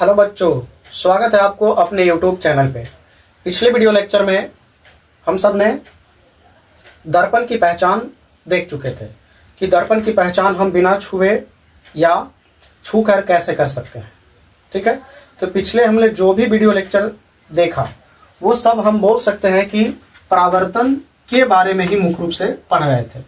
Hello बच्चों, स्वागत है आपको अपने YouTube चैनल पे। पिछले वीडियो लेक्चर में हम सब ने दर्पण की पहचान देख चुके थे कि दर्पण की पहचान हम बिना छुए या छू कर कैसे कर सकते हैं। ठीक है, तो पिछले हमने जो भी वीडियो लेक्चर देखा वो सब हम बोल सकते हैं कि परावर्तन के बारे में ही मुख्य रूप से पढ़ रहे थे।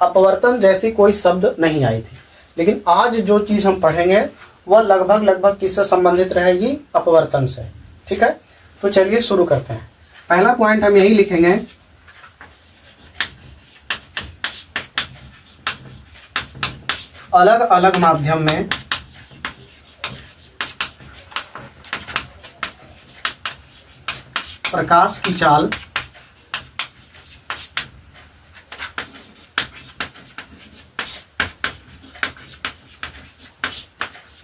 अपवर्तन जैसी कोई शब्द नहीं आई थी, लेकिन आज जो चीज हम पढ़ेंगे वह लगभग किससे संबंधित रहेगी? अपवर्तन से। ठीक है, तो चलिए शुरू करते हैं। पहला पॉइंट हम यही लिखेंगे, अलग अलग माध्यम में प्रकाश की चाल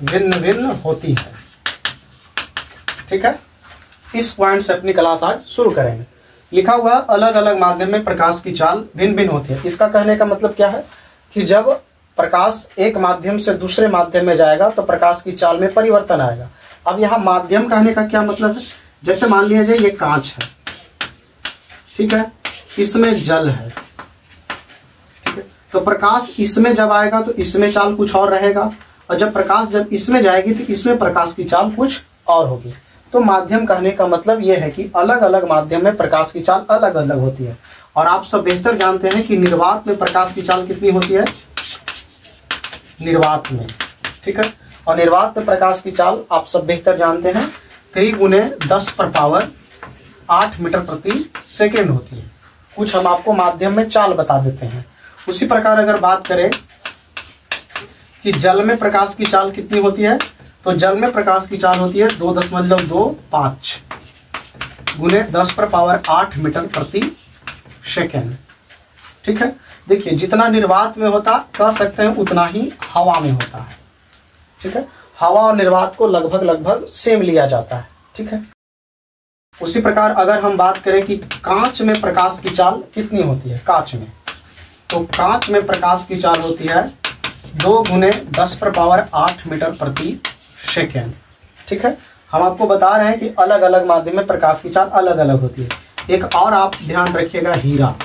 भिन्न भिन्न होती है। ठीक है, इस पॉइंट से अपनी क्लास आज शुरू करेंगे। लिखा हुआ अलग अलग माध्यम में प्रकाश की चाल भिन्न भिन्न होती है। इसका कहने का मतलब क्या है कि जब प्रकाश एक माध्यम से दूसरे माध्यम में जाएगा तो प्रकाश की चाल में परिवर्तन आएगा। अब यहाँ माध्यम कहने का क्या मतलब है? जैसे मान लिया जाए ये कांच है, ठीक है, इसमें जल है, ठीक है, तो प्रकाश इसमें जब आएगा तो इसमें चाल कुछ और रहेगा, और जब प्रकाश जब इसमें जाएगी तो इसमें प्रकाश की चाल कुछ और होगी। तो माध्यम कहने का मतलब यह है कि अलग अलग माध्यम में प्रकाश की चाल अलग अलग होती है। और आप सब बेहतर जानते हैं कि निर्वात में प्रकाश की चाल कितनी होती है? निर्वात में, ठीक है, और निर्वात में प्रकाश की चाल आप सब बेहतर जानते हैं 3×10⁸ मीटर प्रति सेकेंड होती है। कुछ हम आपको माध्यम में चाल बता देते हैं। उसी प्रकार अगर बात करें कि जल में प्रकाश की चाल कितनी होती है, तो जल में प्रकाश की चाल होती है 2.25 ×10⁸ मीटर प्रति सेकेंड। ठीक है, देखिए जितना निर्वात में होता कह सकते हैं उतना ही हवा में होता है। ठीक है, हवा और निर्वात को लगभग सेम लिया जाता है। ठीक है, उसी प्रकार अगर हम बात करें कि कांच में प्रकाश की चाल कितनी होती है, कांच में, तो कांच में प्रकाश की चाल होती है 2×10⁸ मीटर प्रति सेकेंड। ठीक है, हम आपको बता रहे हैं कि अलग अलग माध्यम में प्रकाश की चाल अलग अलग होती है। एक और आप ध्यान रखिएगा, हीरा।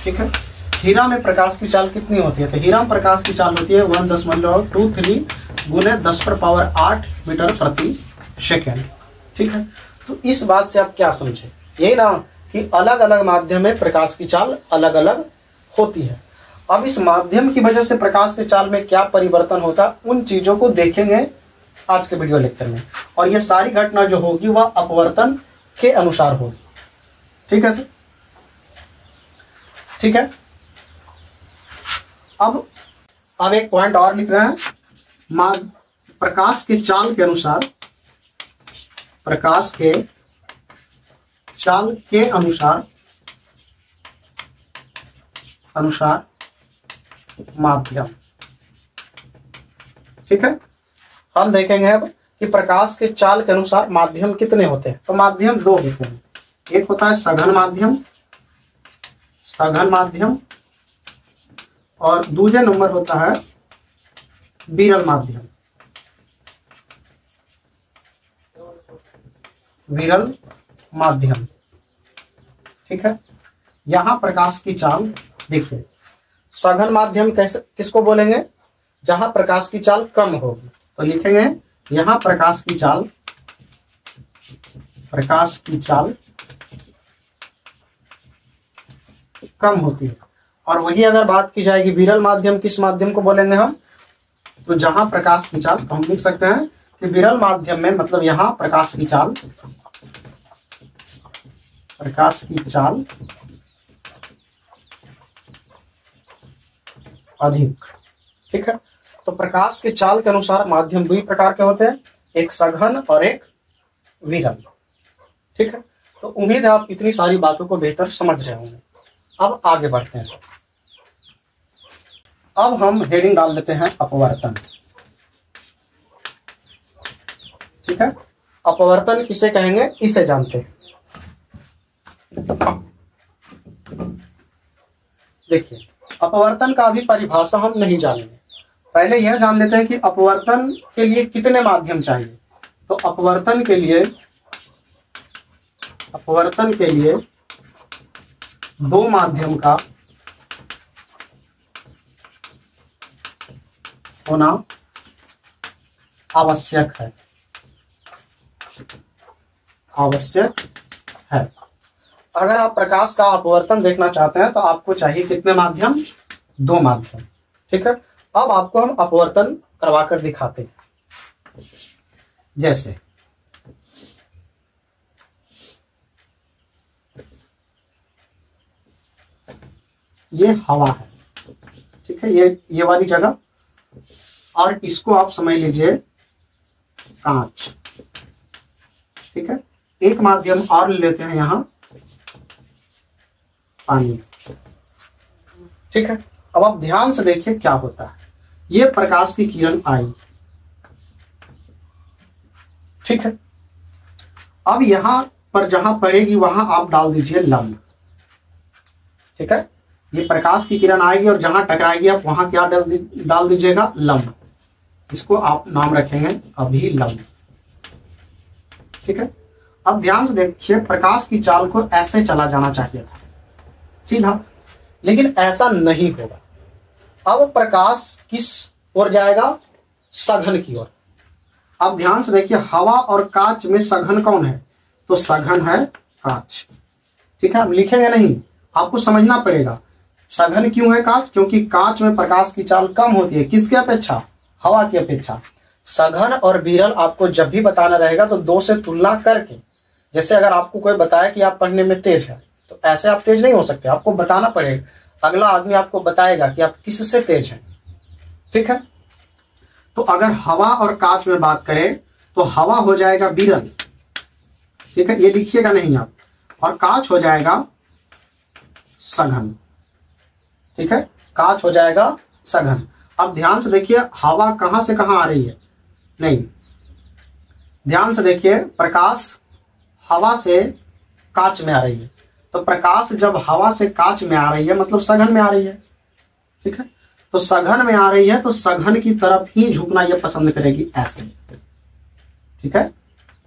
ठीक है, हीरा में प्रकाश की चाल कितनी होती है? तो हीरा में प्रकाश की चाल होती है 1.23 ×10⁸ मीटर प्रति सेकेंड। ठीक है, तो इस बात से आप क्या समझे? यही ना कि अलग अलग माध्यम में प्रकाश की चाल अलग अलग होती है। अब इस माध्यम की वजह से प्रकाश की चाल में क्या परिवर्तन होता, उन चीजों को देखेंगे आज के वीडियो लेक्चर में। और ये सारी घटना जो होगी वह अपवर्तन के अनुसार होगी। ठीक है सर, ठीक है। अब एक पॉइंट और लिख रहे हैं, प्रकाश के चाल के अनुसार, प्रकाश के चाल के अनुसार माध्यम। ठीक है, हम देखेंगे अब कि प्रकाश के चाल के अनुसार माध्यम कितने होते हैं। तो माध्यम दो होते हैं, एक होता है सघन माध्यम, और दूसरे नंबर होता है विरल माध्यम। ठीक है, यहां प्रकाश की चाल देखिए, सघन माध्यम कैसे किसको बोलेंगे? जहां प्रकाश की चाल कम होगी, तो लिखेंगे यहां प्रकाश की चाल कम होती है। और वही अगर बात की जाएगी विरल माध्यम, किस माध्यम को बोलेंगे हम? तो जहां प्रकाश की चाल, तो हम लिख सकते हैं कि विरल माध्यम में मतलब यहां प्रकाश की चाल अधिक। ठीक है, तो प्रकाश के चाल के अनुसार माध्यम दो ही प्रकार के होते हैं, एक सघन और एक विरल। ठीक है, तो उम्मीद है आप इतनी सारी बातों को बेहतर समझ रहे होंगे। अब आगे बढ़ते हैं सर। अब हम हेडिंग डाल देते हैं अपवर्तन। ठीक है, अपवर्तन किसे कहेंगे इसे जानते हैं। देखिए, अपवर्तन का अभी परिभाषा हम नहीं जानेंगे, पहले यह जान लेते हैं कि अपवर्तन के लिए कितने माध्यम चाहिए। तो अपवर्तन के लिए दो माध्यम का होना आवश्यक है। अगर आप प्रकाश का अपवर्तन देखना चाहते हैं तो आपको चाहिए कितने माध्यम? दो माध्यम। ठीक है, अब आपको हम अपवर्तन करवाकर दिखाते हैं। जैसे ये हवा है, ठीक है, ये वाली जगह, और इसको आप समझ लीजिए कांच। ठीक है, एक माध्यम और ले लेते हैं यहां, पानी। ठीक है, अब आप ध्यान से देखिए क्या होता है। ये प्रकाश की किरण आई, ठीक है, अब यहां पर जहां पड़ेगी वहां आप डाल दीजिए लंब। ठीक है, ये प्रकाश की किरण आएगी और जहां टकराएगी आप वहां क्या डाल दीजिएगा? लंब। इसको आप नाम रखेंगे अभिलंब। ठीक है, अब ध्यान से देखिए, प्रकाश की चाल को ऐसे चला जाना चाहिए था, सीधा, लेकिन ऐसा नहीं होगा। अब प्रकाश किस ओर जाएगा? सघन की ओर। अब ध्यान से देखिए, हवा और कांच में सघन कौन है? तो सघन है कांच। ठीक है, हम लिखेंगे नहीं, आपको समझना पड़ेगा। सघन क्यों है कांच? क्योंकि कांच में प्रकाश की चाल कम होती है, किसके अपेक्षा? हवा की अपेक्षा। सघन और विरल आपको जब भी बताना रहेगा तो दो से तुलना करके, जैसे अगर आपको कोई बताया कि आप पढ़ने में तेज है, तो ऐसे आप तेज नहीं हो सकते, आपको बताना पड़ेगा। अगला आदमी आपको बताएगा कि आप किससे तेज हैं। ठीक है, तो अगर हवा और कांच में बात करें तो हवा हो जाएगा विरल। ठीक है, ये लिखिएगा नहीं आप, और कांच हो जाएगा सघन। ठीक है, कांच हो जाएगा सघन। अब ध्यान से देखिए, हवा कहां से कहां आ रही है? नहीं, ध्यान से देखिए, प्रकाश हवा से कांच में आ रही है, तो प्रकाश जब हवा से कांच में आ रही है मतलब सघन में आ रही है। ठीक है, तो सघन में आ रही है तो सघन की तरफ ही झुकना ये पसंद करेगी, ऐसे। ठीक है,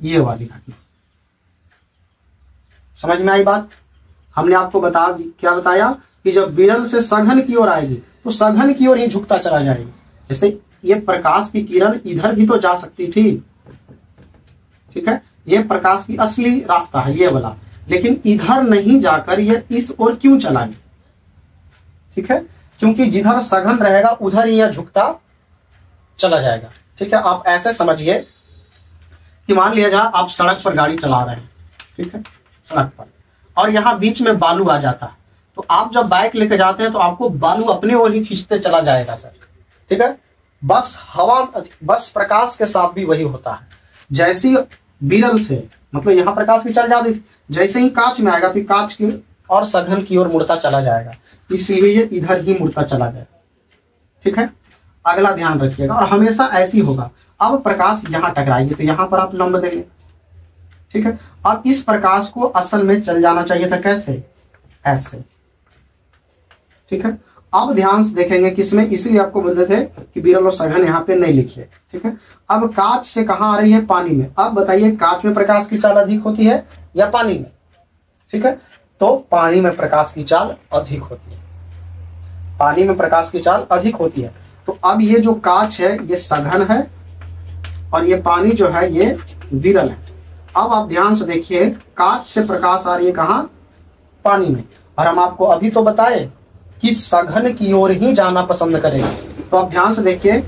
ये वाली घटना समझ में आई बात? हमने आपको क्या बताया कि जब विरल से सघन की ओर आएगी तो सघन की ओर ही झुकता चला जाएगा। जैसे ये प्रकाश की किरण इधर भी तो जा सकती थी। ठीक है, ये प्रकाश की असली रास्ता है ये वाला, लेकिन इधर नहीं जाकर ये इस ओर क्यों चला गया? ठीक है, क्योंकि जिधर सघन रहेगा उधर ही यह झुकता चला जाएगा। ठीक है, आप ऐसे समझिए कि मान लिया जाए आप सड़क पर गाड़ी चला रहे हैं, ठीक है, सड़क पर, और यहां बीच में बालू आ जाता है, तो आप जब बाइक लेकर जाते हैं तो आपको बालू अपने ओर ही खींचते चला जाएगा सर। ठीक है, बस प्रकाश के साथ भी वही होता है। जैसी विरल से मतलब यहां प्रकाश की चाल जाती थी, जैसे ही कांच में आएगा तो कांच की और सघन की ओर मुड़ता चला जाएगा, इसलिए ये इधर ही मुड़ता चला गया। ठीक है, अगला ध्यान रखिएगा, और हमेशा ऐसी होगा। अब प्रकाश यहां टकराएगी तो यहां पर आप लंब देंगे। ठीक है, अब इस प्रकाश को असल में चल जाना चाहिए था, कैसे? ऐसे। ठीक है, अब ध्यान से देखेंगे किसमें, इसीलिए आपको बोलते थे कि विरल और सघन यहाँ पे नहीं लिखिए। ठीक है, अब कांच से कहां आ रही है? पानी में। अब बताइए, कांच में प्रकाश की चाल अधिक होती है या पानी में? ठीक है, तो पानी में प्रकाश की चाल अधिक होती है, पानी में प्रकाश की चाल अधिक होती है। तो अब ये जो कांच है ये सघन है और ये पानी जो है ये विरल है। अब आप ध्यान से देखिए, कांच से प्रकाश आ रही है कहां? पानी में, और हम आपको अभी तो बताए कि सघन की ओर ही जाना पसंद करेगा। तो आप ध्यान से देखिए,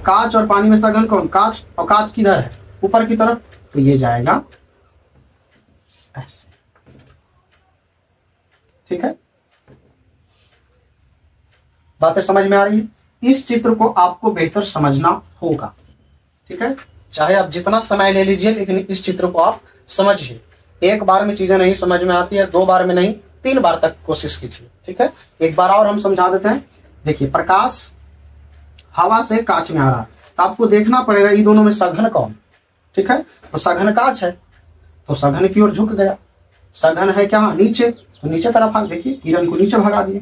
कांच और पानी में सघन कौन? कांच, और कांच किधर है? ऊपर की तरफ, तो ये जाएगा ऐसे। ठीक है, बातें समझ में आ रही है? इस चित्र को आपको बेहतर समझना होगा। ठीक है, चाहे आप जितना समय ले लीजिए, लेकिन इस चित्र को आप समझिए। एक बार में चीजें नहीं समझ में आती है, दो बार में नहीं, 3 बार तक कोशिश कीजिए। ठीक है, एक बार और हम समझा देते हैं। देखिए, प्रकाश हवा से कांच में आ रहा है, तो आपको देखना पड़ेगा इन दोनों में सघन कौन? ठीक है, तो सघन कांच है, तो सघन की ओर झुक गया। सघन है क्या? नीचे, तो नीचे तरफ आ, देखिए किरण को नीचे भगा दिए।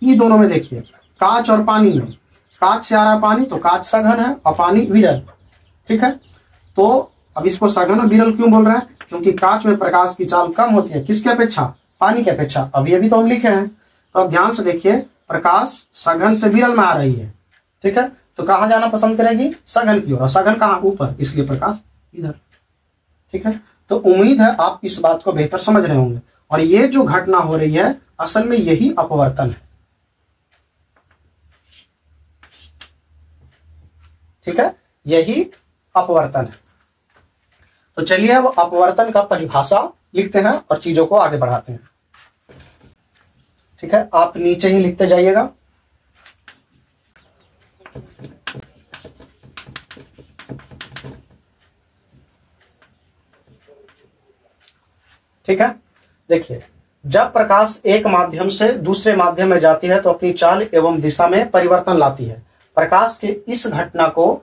ये दोनों में देखिए, कांच और पानी में, कांच से आ रहा पानी तो कांच सघन है और पानी विरल। ठीक है, तो अब इसको सघन और विरल क्यों बोल रहे हैं? क्योंकि कांच में प्रकाश की चाल कम होती है, किसके अपेक्षा? पानी की अपेक्षा। अभी अभी तो हम लिखे हैं, तो अब ध्यान से देखिए, प्रकाश सघन से विरल में आ रही है, ठीक है, तो कहां जाना पसंद करेगी? सघन की ओर। और सघन कहां? ऊपर, इसलिए प्रकाश इधर। ठीक है, तो उम्मीद है आप इस बात को बेहतर समझ रहे होंगे। और ये जो घटना हो रही है, असल में यही अपवर्तन है। ठीक है, यही अपवर्तन है। तो चलिए अब अपवर्तन का परिभाषा लिखते हैं और चीजों को आगे बढ़ाते हैं। ठीक है, आप नीचे ही लिखते जाइएगा। ठीक है, देखिए, जब प्रकाश एक माध्यम से दूसरे माध्यम में जाती है तो अपनी चाल एवं दिशा में परिवर्तन लाती है। प्रकाश के इस घटना को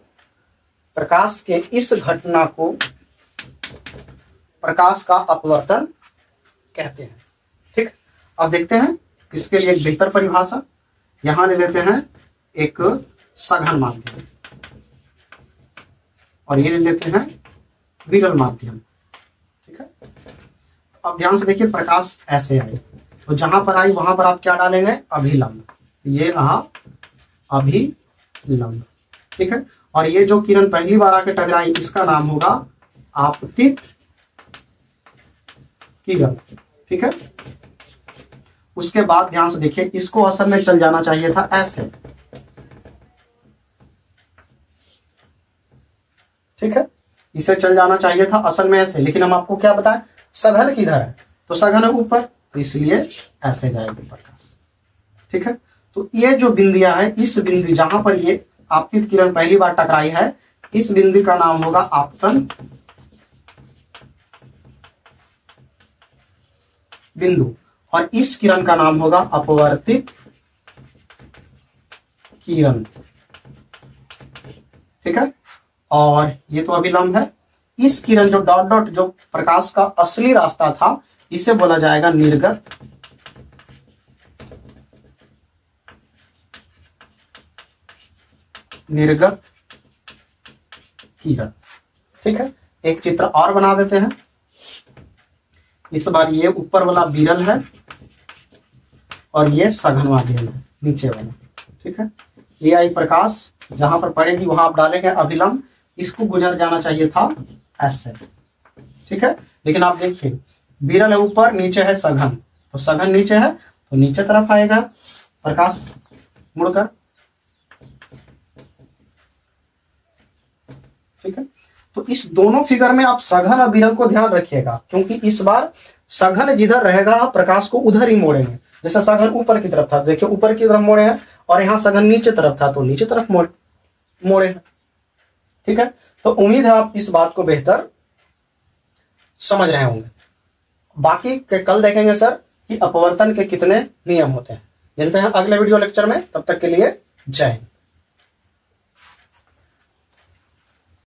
प्रकाश का अपवर्तन कहते हैं। ठीक, अब देखते हैं इसके लिए एक बेहतर परिभाषा। यहां ले लेते हैं एक सघन माध्यम और ये ले लेते हैं विरल माध्यम। ठीक है, अब ध्यान से देखिए, प्रकाश ऐसे आई तो जहां पर आई वहां पर आप क्या डालेंगे? अभिलंब। ये रहा अभिलंब। ठीक है, और ये जो किरण पहली बार आके टकराई इसका नाम होगा आपतित किरण। ठीक है, उसके बाद ध्यान से देखिए, इसको असल में चल जाना चाहिए था ऐसे। ठीक है, इसे चल जाना चाहिए था असल में ऐसे, लेकिन हम आपको क्या बताएं? सघन किधर है? तो सघन है ऊपर, तो इसलिए ऐसे जाएगी प्रकाश। ठीक है, तो ये जो बिंदिया है, इस बिंदु जहां पर ये आपतित किरण पहली बार टकराई है, इस बिंदु का नाम होगा आपतन बिंदु और इस किरण का नाम होगा अपवर्तित किरण। ठीक है, और ये तो अभिलंब है। इस किरण जो डॉट डॉट जो प्रकाश का असली रास्ता था, इसे बोला जाएगा निर्गत किरण। ठीक है, एक चित्र और बना देते हैं। इस बार ये ऊपर वाला विरल है और ये सघन माध्यम है, नीचे वाला। ठीक है, ये आई प्रकाश, जहां पर पड़ेगी वहां आप डालेंगे अभिलंब। इसको गुजर जाना चाहिए था ऐसे। ठीक है, लेकिन आप देखिए, विरल है ऊपर, नीचे है सघन, तो सघन नीचे है तो नीचे तरफ आएगा प्रकाश मुड़कर। ठीक है, तो इस दोनों फिगर में आप सघन और विरल को ध्यान रखिएगा, क्योंकि इस बार सघन जिधर रहेगा प्रकाश को उधर ही मोड़ेंगे। जैसे सघन ऊपर की तरफ था, देखिए ऊपर की तरफ मोड़े हैं, और यहां सघन नीचे तरफ था तो नीचे तरफ मोड़े हैं। ठीक है, तो उम्मीद है आप इस बात को बेहतर समझ रहे होंगे। बाकी के कल देखेंगे सर कि अपवर्तन के कितने नियम होते हैं। मिलते हैं अगले वीडियो लेक्चर में, तब तक के लिए जय हिंद।